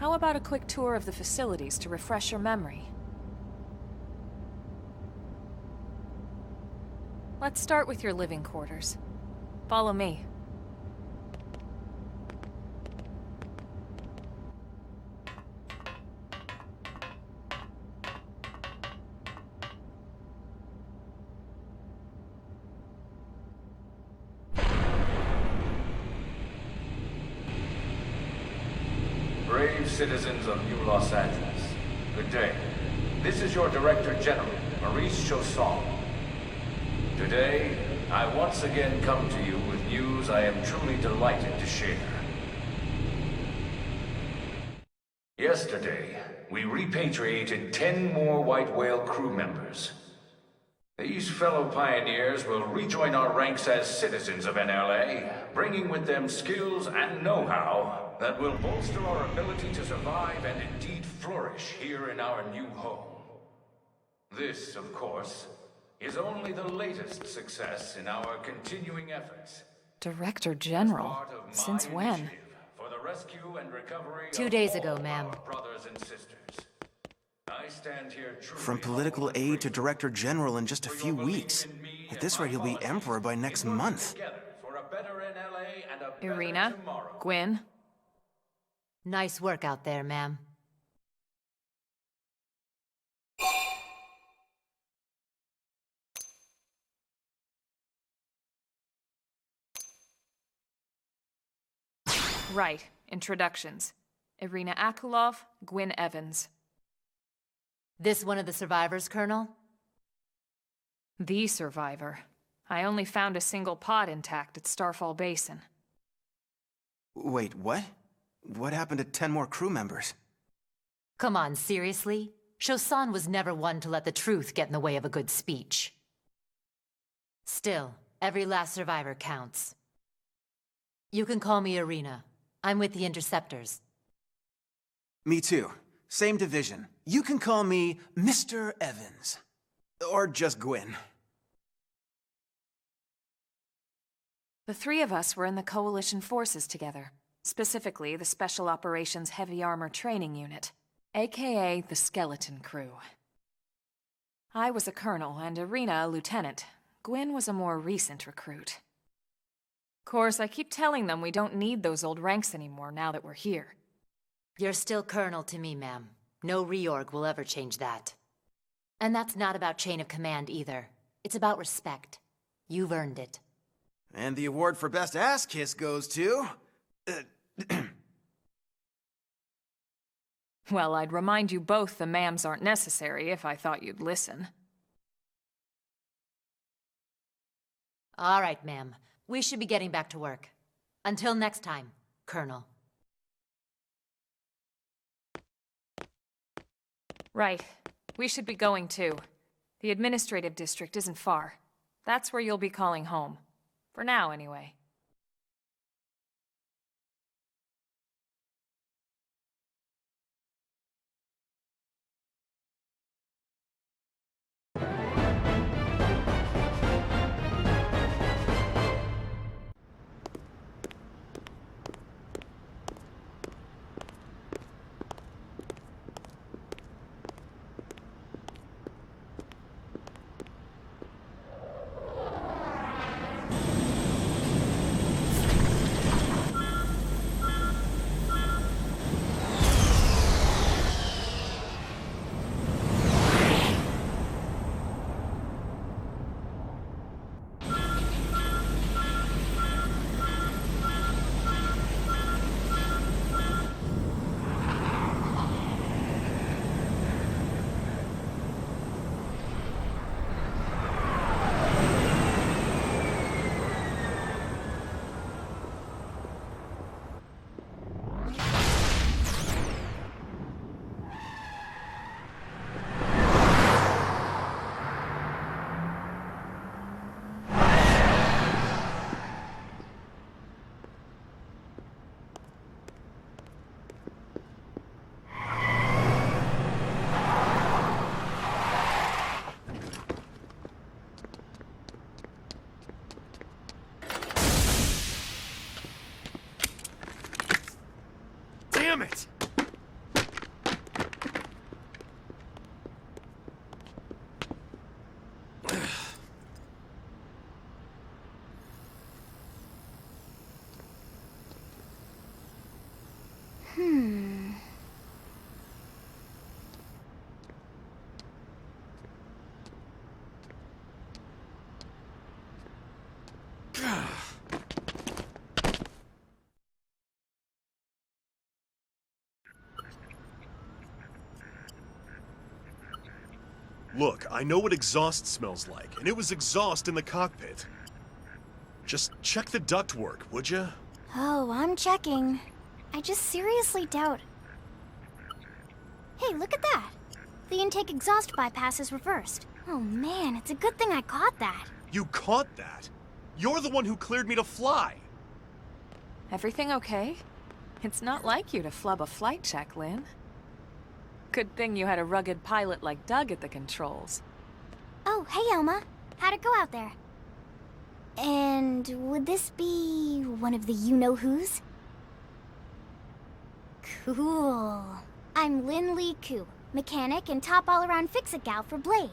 How about a quick tour of the facilities to refresh your memory? Let's start with your living quarters. Follow me. Brave citizens of New Los Angeles, good day. This is your Director General, Maurice Chausson. Today, I once again come to you with news I am truly delighted to share. Yesterday, we repatriated 10 more White Whale crew members. These fellow pioneers will rejoin our ranks as citizens of NLA, bringing with them skills and know-how that will bolster our ability to survive and indeed flourish here in our new home. This, of course, is only the latest success in our continuing efforts. Director General? Since when? For the rescue and recovery 2 days ago, ma'am. Brothers and sisters. I stand here From political aide to Director General in just a few weeks. At this rate, he'll be Emperor by next month. Irina? Gwyn? Nice work out there, ma'am. Right. Introductions. Irina Akulov, Gwyn Evans. This one of the survivors, Colonel? The survivor. I only found a single pod intact at Starfall Basin. Wait, what? What happened to 10 more crew members? Come on, seriously? Chausson was never one to let the truth get in the way of a good speech. Still, every last survivor counts. You can call me Irina. I'm with the Interceptors. Me too. Same division. You can call me Mr. Evans. Or just Gwyn. The three of us were in the Coalition forces together. Specifically, the Special Operations Heavy Armor Training Unit, aka the Skeleton Crew. I was a colonel and Irina a lieutenant. Gwyn was a more recent recruit. Of course, I keep telling them we don't need those old ranks anymore now that we're here. You're still Colonel to me, ma'am. No reorg will ever change that. And that's not about chain of command either. It's about respect. You've earned it. And the award for Best Ass Kiss goes to... Well, I'd remind you both the ma'ams aren't necessary if I thought you'd listen. All right, ma'am. We should be getting back to work. Until next time, Colonel. Right. We should be going too. The administrative district isn't far. That's where you'll be calling home. For now, anyway. Look, I know what exhaust smells like, and it was exhaust in the cockpit. Just check the ductwork, would ya? Oh, I'm checking. I just seriously doubt... Hey, look at that! The intake exhaust bypass is reversed. Oh man, it's a good thing I caught that. You caught that? You're the one who cleared me to fly! Everything okay? It's not like you to flub a flight check, Lynn. Good thing you had a rugged pilot like Doug at the controls. Oh, hey Elma. How'd it go out there? And would this be one of the you-know-whos? Cool. I'm Lynn Lee Koo, mechanic and top all-around fix-it gal for Blade.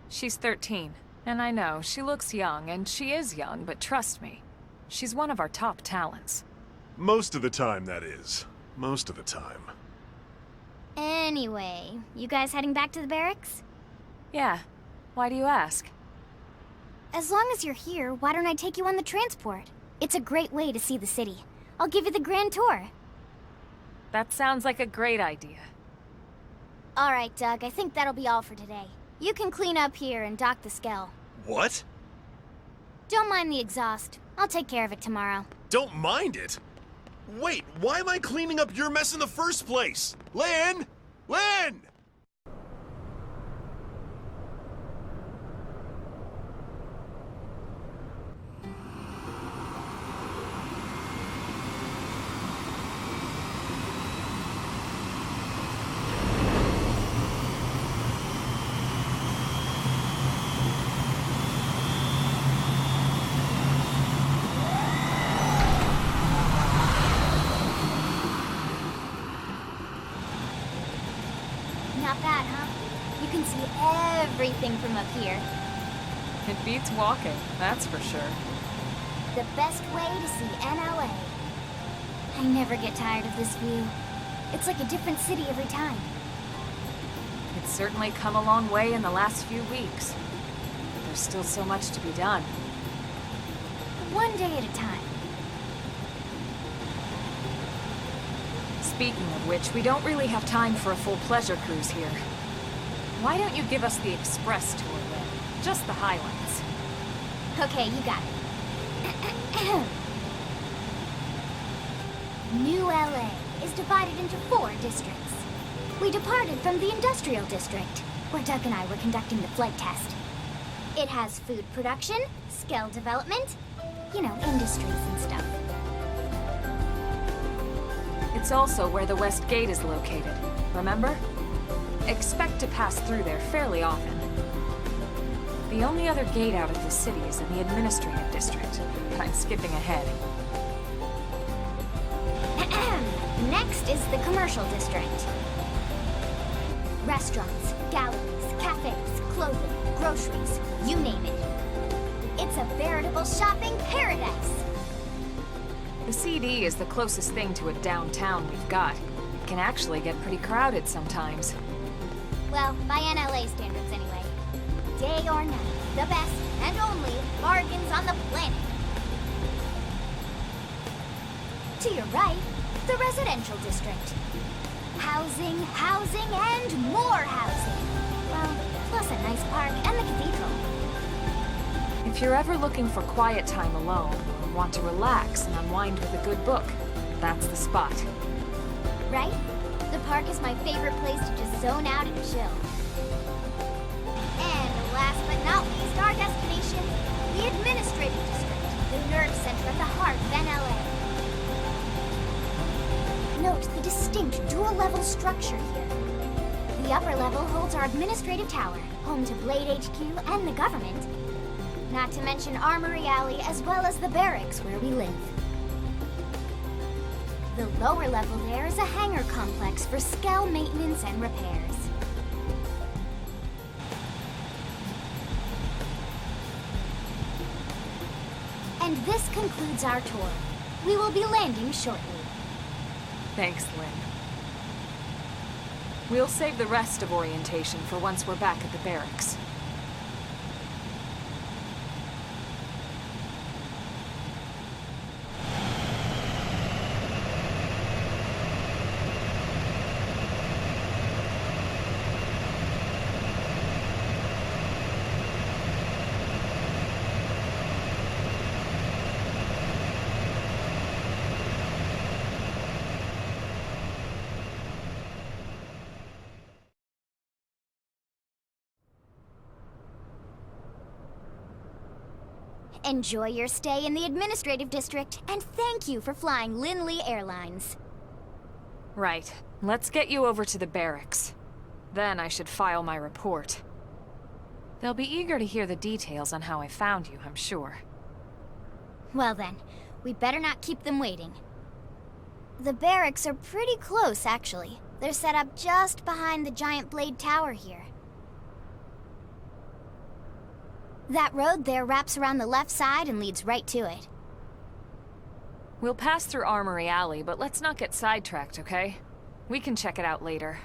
She's 13, and I know, she looks young, and she is young, but trust me, she's one of our top talents. Most of the time, that is. Most of the time. Anyway, you guys heading back to the barracks? Yeah. Why do you ask? As long as you're here, why don't I take you on the transport? It's a great way to see the city. I'll give you the grand tour. That sounds like a great idea. All right, Doug, I think that'll be all for today. You can clean up here and dock the Skell. What? Don't mind the exhaust. I'll take care of it tomorrow. Don't mind it? Wait, why am I cleaning up your mess in the first place? Lynn! Lynn! Not bad, huh? You can see everything from up here. It beats walking, that's for sure. The best way to see NLA. I never get tired of this view. It's like a different city every time. It's certainly come a long way in the last few weeks. But there's still so much to be done. One day at a time. Speaking of which, we don't really have time for a full pleasure cruise here. Why don't you give us the express tour, Lynn? Just the highlights. Okay, you got it. New LA is divided into 4 districts. We departed from the Industrial District, where Doug and I were conducting the flight test. It has food production, skill development, you know, industries and stuff. It's also where the West Gate is located, remember? Expect to pass through there fairly often. The only other gate out of the city is in the Administrative District, but I'm skipping ahead. Next is the Commercial District. Restaurants, galleries, cafes, clothing, groceries, you name it. It's a veritable shopping paradise. The CD is the closest thing to a downtown we've got. It can actually get pretty crowded sometimes. Well, by NLA standards anyway. Day or night, the best and only bargains on the planet. To your right, the Residential District. Housing, housing, and more housing. Well, plus a nice park and the cathedral. If you're ever looking for quiet time alone, or want to relax and unwind with a good book, that's the spot. Right? The park is my favorite place to just zone out and chill. And last but not least, our destination, the Administrative District, the nerve center at the heart of NLA. Note the distinct dual-level structure here. The upper level holds our administrative tower, home to Blade HQ and the government. Not to mention Armory Alley, as well as the barracks where we live. The lower level there is a hangar complex for Skell maintenance and repairs. And this concludes our tour. We will be landing shortly. Thanks, Lynn. We'll save the rest of orientation for once we're back at the barracks. Enjoy your stay in the administrative district, and thank you for flying Linley Airlines. Right. Let's get you over to the barracks. Then I should file my report. They'll be eager to hear the details on how I found you, I'm sure. Well then, we better not keep them waiting. The barracks are pretty close, actually. They're set up just behind the giant blade tower here. That road there wraps around the left side and leads right to it. We'll pass through Armory Alley, but let's not get sidetracked, okay? We can check it out later.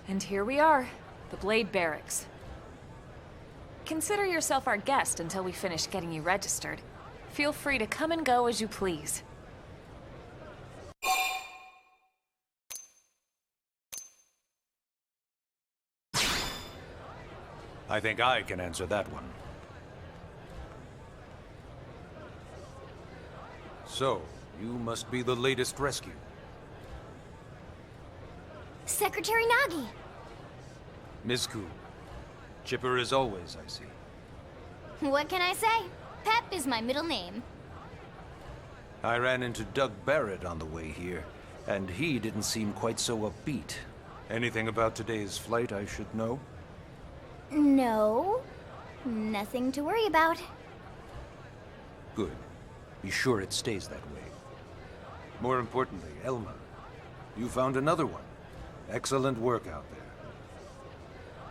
And here we are, the Blade Barracks. Consider yourself our guest until we finish getting you registered. Feel free to come and go as you please. I think I can answer that one. So, you must be the latest rescue. Secretary Nagi! Miss Ku. Chipper as always, I see. What can I say? Pep is my middle name. I ran into Doug Barrett on the way here, and he didn't seem quite so upbeat. Anything about today's flight I should know? No. Nothing to worry about. Good. Be sure it stays that way. More importantly, Elma, you found another one. Excellent work out there.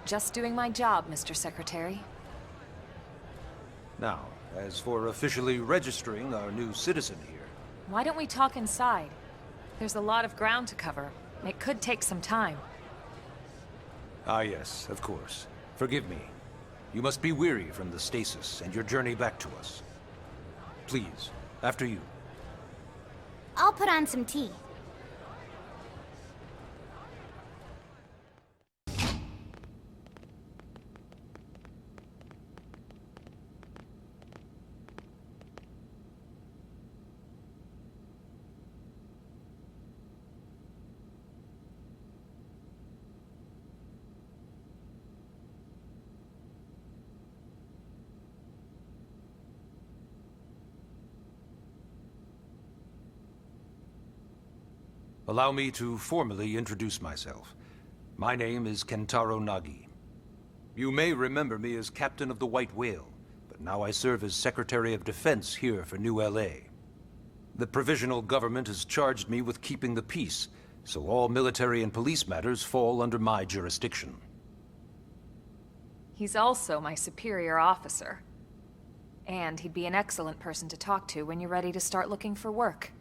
Just doing my job, Mr. Secretary. Now, as for officially registering our new citizen here... Why don't we talk inside? There's a lot of ground to cover. It could take some time. Ah yes, of course. Forgive me. You must be weary from the stasis and your journey back to us. Please, after you. I'll put on some tea. Allow me to formally introduce myself. My name is Kentaro Nagi. You may remember me as Captain of the White Whale, but now I serve as Secretary of Defense here for New LA. The provisional government has charged me with keeping the peace, so all military and police matters fall under my jurisdiction. He's also my superior officer. And he'd be an excellent person to talk to when you're ready to start looking for work.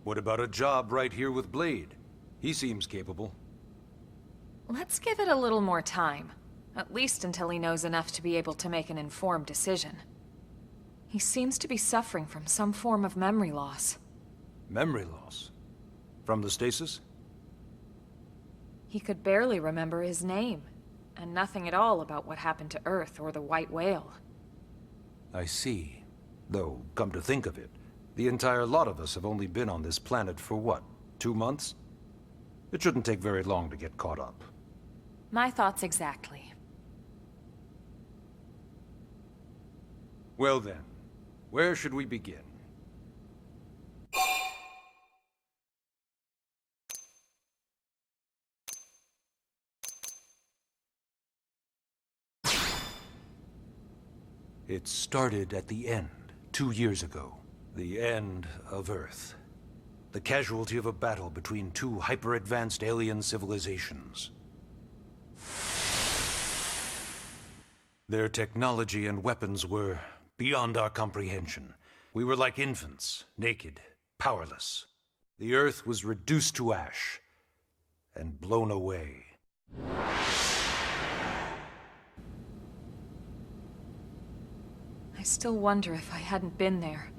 What about a job right here with Blade? He seems capable. Let's give it a little more time. At least until he knows enough to be able to make an informed decision. He seems to be suffering from some form of memory loss. Memory loss? From the stasis? He could barely remember his name, and nothing at all about what happened to Earth or the White Whale. I see. Though, come to think of it, the entire lot of us have only been on this planet for what, 2 months? It shouldn't take very long to get caught up. My thoughts exactly. Well then, where should we begin? It started at the end, 2 years ago. The end of Earth. The casualty of a battle between two hyper-advanced alien civilizations. Their technology and weapons were beyond our comprehension. We were like infants, naked, powerless. The Earth was reduced to ash and blown away. I still wonder if I hadn't been there.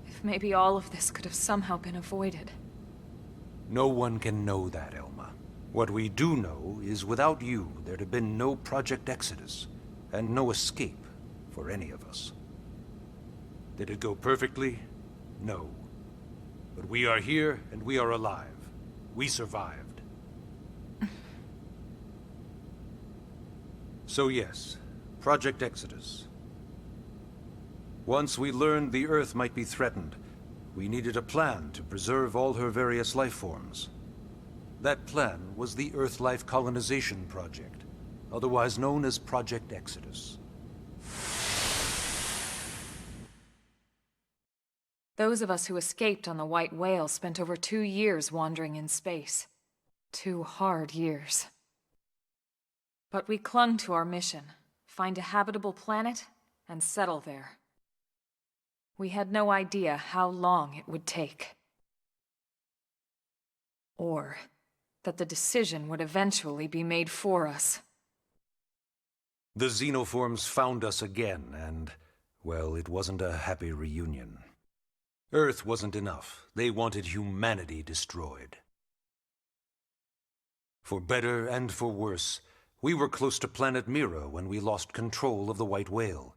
If maybe all of this could have somehow been avoided. No one can know that, Elma. What we do know is without you, there'd have been no Project Exodus, and no escape for any of us. Did it go perfectly? No. But we are here, and we are alive. We survived. So yes, Project Exodus. Once we learned the Earth might be threatened, we needed a plan to preserve all her various life forms. That plan was the Earth Life Colonization Project, otherwise known as Project Exodus. Those of us who escaped on the White Whale spent over 2 years wandering in space. 2 hard years. But we clung to our mission, find a habitable planet, and settle there. We had no idea how long it would take. Or that the decision would eventually be made for us. The xenoforms found us again, and, well, it wasn't a happy reunion. Earth wasn't enough. They wanted humanity destroyed. For better and for worse, we were close to planet Mira when we lost control of the White Whale.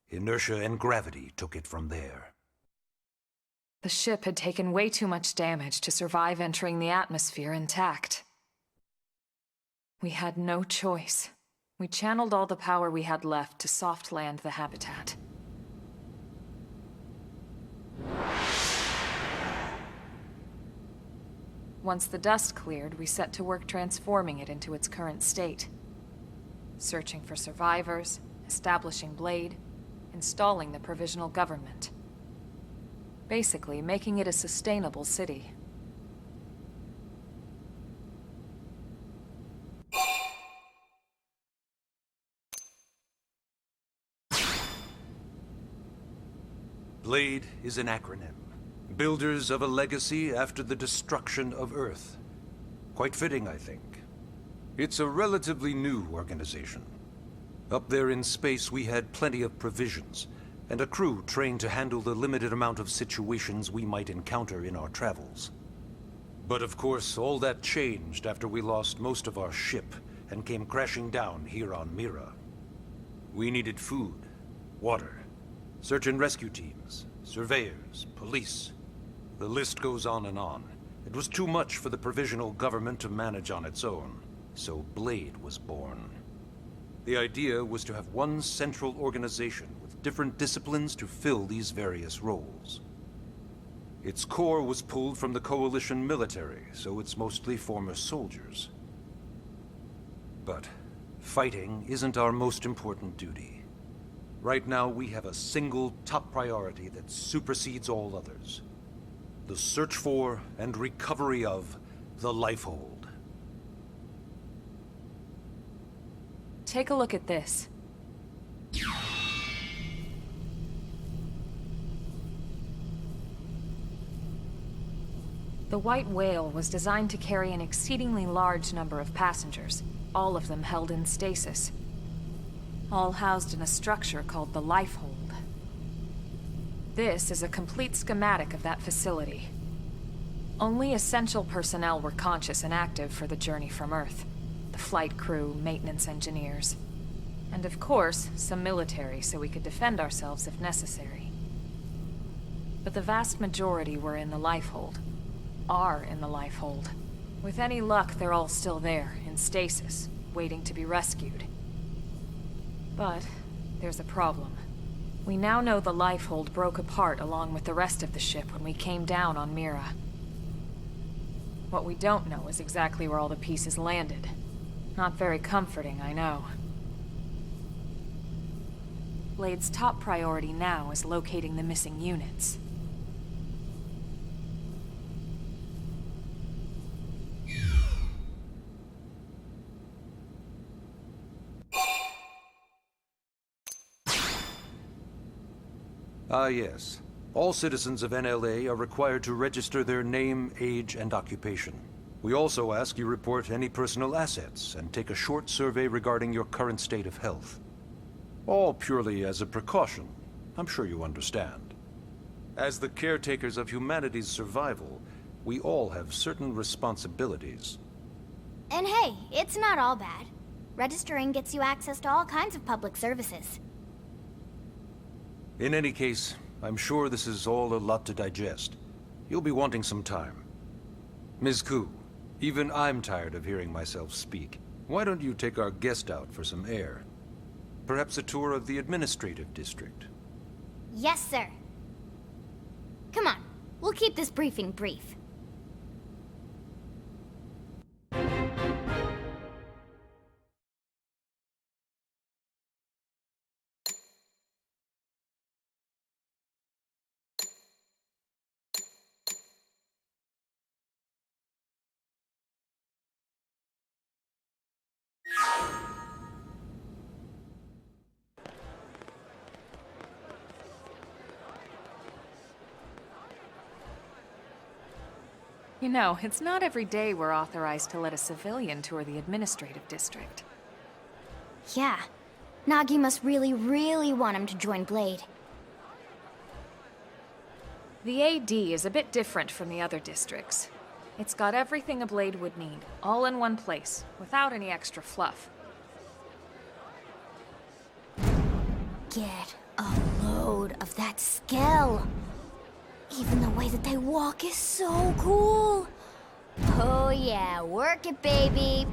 Inertia and gravity took it from there. The ship had taken way too much damage to survive entering the atmosphere intact. We had no choice. We channeled all the power we had left to soft land the habitat. Once the dust cleared, we set to work transforming it into its current state. Searching for survivors, establishing Blade, installing the provisional government. Basically, making it a sustainable city. Blade is an acronym. Builders of a legacy after the destruction of Earth. Quite fitting, I think. It's a relatively new organization. Up there in space, we had plenty of provisions, and a crew trained to handle the limited amount of situations we might encounter in our travels. But of course, all that changed after we lost most of our ship and came crashing down here on Mira. We needed food, water, search and rescue teams, surveyors, police. The list goes on and on. It was too much for the provisional government to manage on its own, so Blade was born. The idea was to have one central organization with different disciplines to fill these various roles. Its core was pulled from the Coalition military, so it's mostly former soldiers. But fighting isn't our most important duty. Right now, we have a single top priority that supersedes all others. The search for and recovery of the Lifehold. Take a look at this. The White Whale was designed to carry an exceedingly large number of passengers, all of them held in stasis. All housed in a structure called the Lifehold. This is a complete schematic of that facility. Only essential personnel were conscious and active for the journey from Earth. The flight crew, maintenance engineers. And of course, some military so we could defend ourselves if necessary. But the vast majority were in the Lifehold. Are in the Lifehold. With any luck, they're all still there, in stasis, waiting to be rescued. But there's a problem. We now know the Lifehold broke apart along with the rest of the ship when we came down on Mira. What we don't know is exactly where all the pieces landed. Not very comforting, I know. Blade's top priority now is locating the missing units. Ah, yes. All citizens of NLA are required to register their name, age, and occupation. We also ask you report any personal assets and take a short survey regarding your current state of health. All purely as a precaution. I'm sure you understand. As the caretakers of humanity's survival, we all have certain responsibilities. And hey, it's not all bad. Registering gets you access to all kinds of public services. In any case, I'm sure this is all a lot to digest. You'll be wanting some time. Ms. Ku, even I'm tired of hearing myself speak. Why don't you take our guest out for some air? Perhaps a tour of the administrative district. Yes, sir. Come on, we'll keep this briefing brief. You know, it's not every day we're authorized to let a civilian tour the administrative district. Yeah. Nagi must really, really want him to join Blade. The AD is a bit different from the other districts. It's got everything a Blade would need, all in one place, without any extra fluff. Get a load of that skill. Even the way that they walk is so cool. Oh yeah, work it, baby.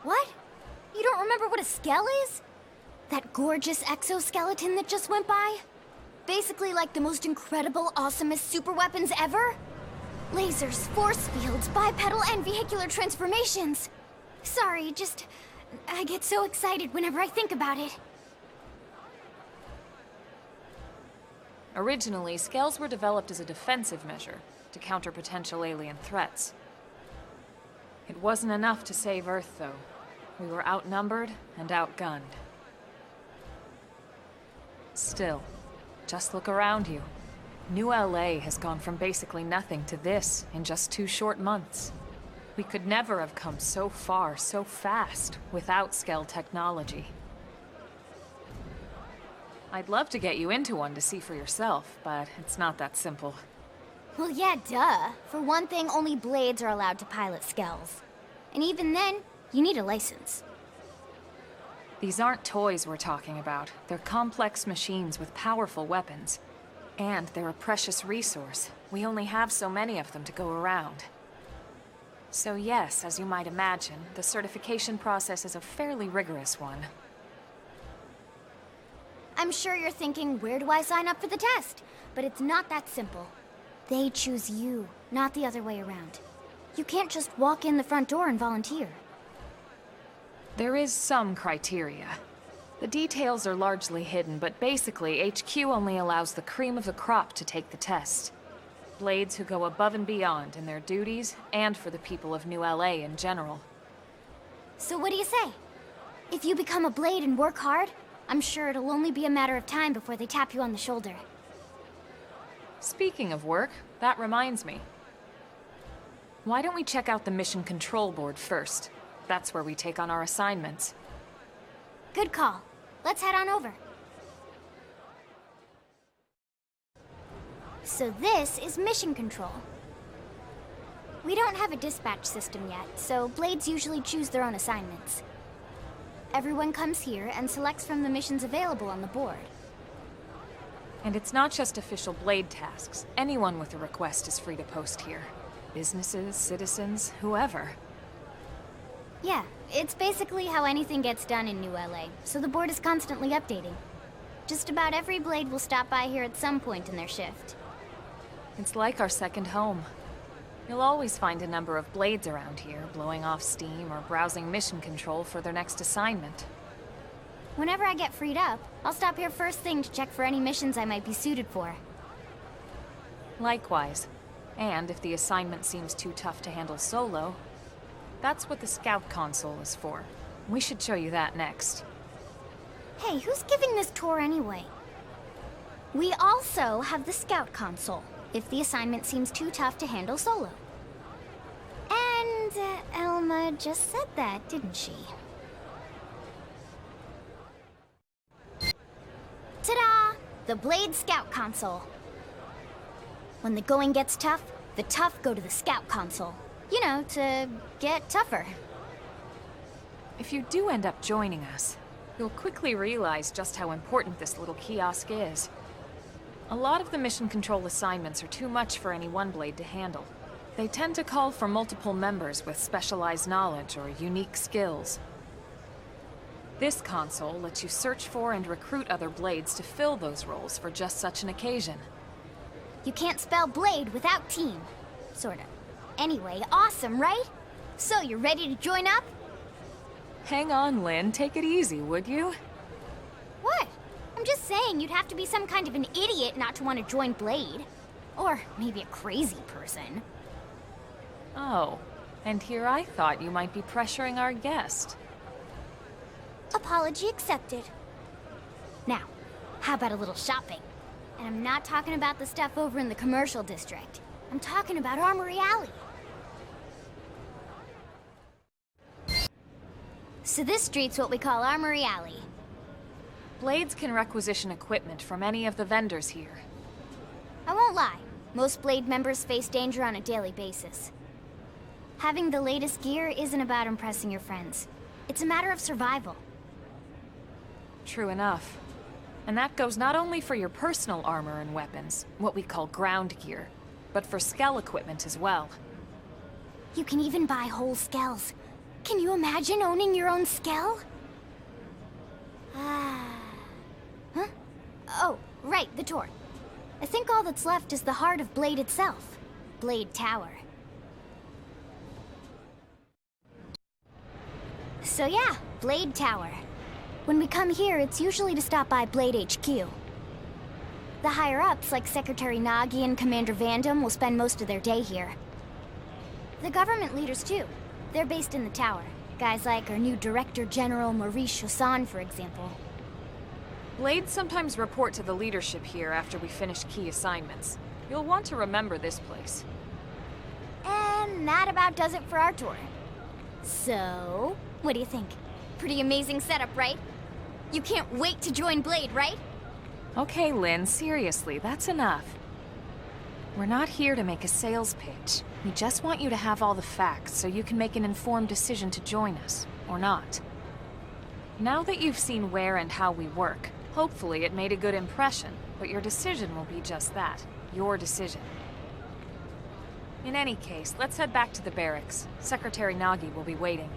What? You don't remember what a skell is? That gorgeous exoskeleton that just went by? Basically like the most incredible, awesomest super weapons ever? Lasers, force fields, bipedal and vehicular transformations. Sorry, I get so excited whenever I think about it. Originally, scales were developed as a defensive measure to counter potential alien threats. It wasn't enough to save Earth, though. We were outnumbered and outgunned. Still, just look around you. New LA has gone from basically nothing to this in just 2 short months. We could never have come so far, so fast, without Skell technology. I'd love to get you into one to see for yourself, but it's not that simple. Well, yeah, duh. For one thing, only Blades are allowed to pilot Skells. And even then, you need a license. These aren't toys we're talking about. They're complex machines with powerful weapons. And they're a precious resource. We only have so many of them to go around. So yes, as you might imagine, the certification process is a fairly rigorous one. I'm sure you're thinking, where do I sign up for the test? But it's not that simple. They choose you, not the other way around. You can't just walk in the front door and volunteer. There is some criteria. The details are largely hidden, but basically, HQ only allows the cream of the crop to take the test. Blades who go above and beyond in their duties, and for the people of New LA in general. So what do you say? If you become a Blade and work hard, I'm sure it'll only be a matter of time before they tap you on the shoulder. Speaking of work, that reminds me. Why don't we check out the Mission Control Board first? That's where we take on our assignments. Good call. Let's head on over. So this is Mission Control. We don't have a dispatch system yet, so Blades usually choose their own assignments. Everyone comes here and selects from the missions available on the board. And it's not just official Blade tasks. Anyone with a request is free to post here. Businesses, citizens, whoever. Yeah, it's basically how anything gets done in New LA, so the board is constantly updating. Just about every Blade will stop by here at some point in their shift. It's like our second home. You'll always find a number of Blades around here, blowing off steam or browsing mission control for their next assignment. Whenever I get freed up, I'll stop here first thing to check for any missions I might be suited for. Likewise. And if the assignment seems too tough to handle solo, that's what the Scout Console is for. We should show you that next. Hey, who's giving this tour anyway? We also have the Scout Console, if the assignment seems too tough to handle solo. And Elma just said that, didn't she? Ta-da! The Blade Scout Console. When the going gets tough, The tough go to the scout console. You know, to get tougher. If you do end up joining us, you'll quickly realize just how important this little kiosk is. A lot of the mission control assignments are too much for any one blade to handle. They tend to call for multiple members with specialized knowledge or unique skills. This console lets you search for and recruit other blades to fill those roles for just such an occasion. You can't spell blade without team. Sorta. Anyway, awesome, right? So, you're ready to join up? Hang on, Lynn. Take it easy, would you? What? I'm just saying you'd have to be some kind of an idiot not to want to join Blade. Or maybe a crazy person. Oh, and here I thought you might be pressuring our guest. Apology accepted. Now, how about a little shopping? And I'm not talking about the stuff over in the commercial district. I'm talking about Armory Alley. So this street's what we call Armory Alley. Blades can requisition equipment from any of the vendors here. I won't lie, most Blade members face danger on a daily basis. Having the latest gear isn't about impressing your friends. It's a matter of survival. True enough. And that goes not only for your personal armor and weapons, what we call ground gear, but for skell equipment as well. You can even buy whole skells. Can you imagine owning your own skell? Huh? Oh, right, the tour. I think all that's left is the heart of Blade itself. Blade Tower. So yeah, Blade Tower. When we come here, it's usually to stop by Blade HQ. The higher-ups, like Secretary Nagi and Commander Vandam, will spend most of their day here. The government leaders, too. They're based in the tower. Guys like our new Director General Maurice Chassan, for example. Blades sometimes report to the leadership here after we finish key assignments. You'll want to remember this place. And that about does it for our tour. So, what do you think? Pretty amazing setup, right? You can't wait to join Blade, right? Okay, Lynn, seriously, that's enough. We're not here to make a sales pitch. We just want you to have all the facts so you can make an informed decision to join us, or not. Now that you've seen where and how we work, hopefully it made a good impression, but your decision will be just that, your decision. In any case, let's head back to the barracks. Secretary Nagi will be waiting.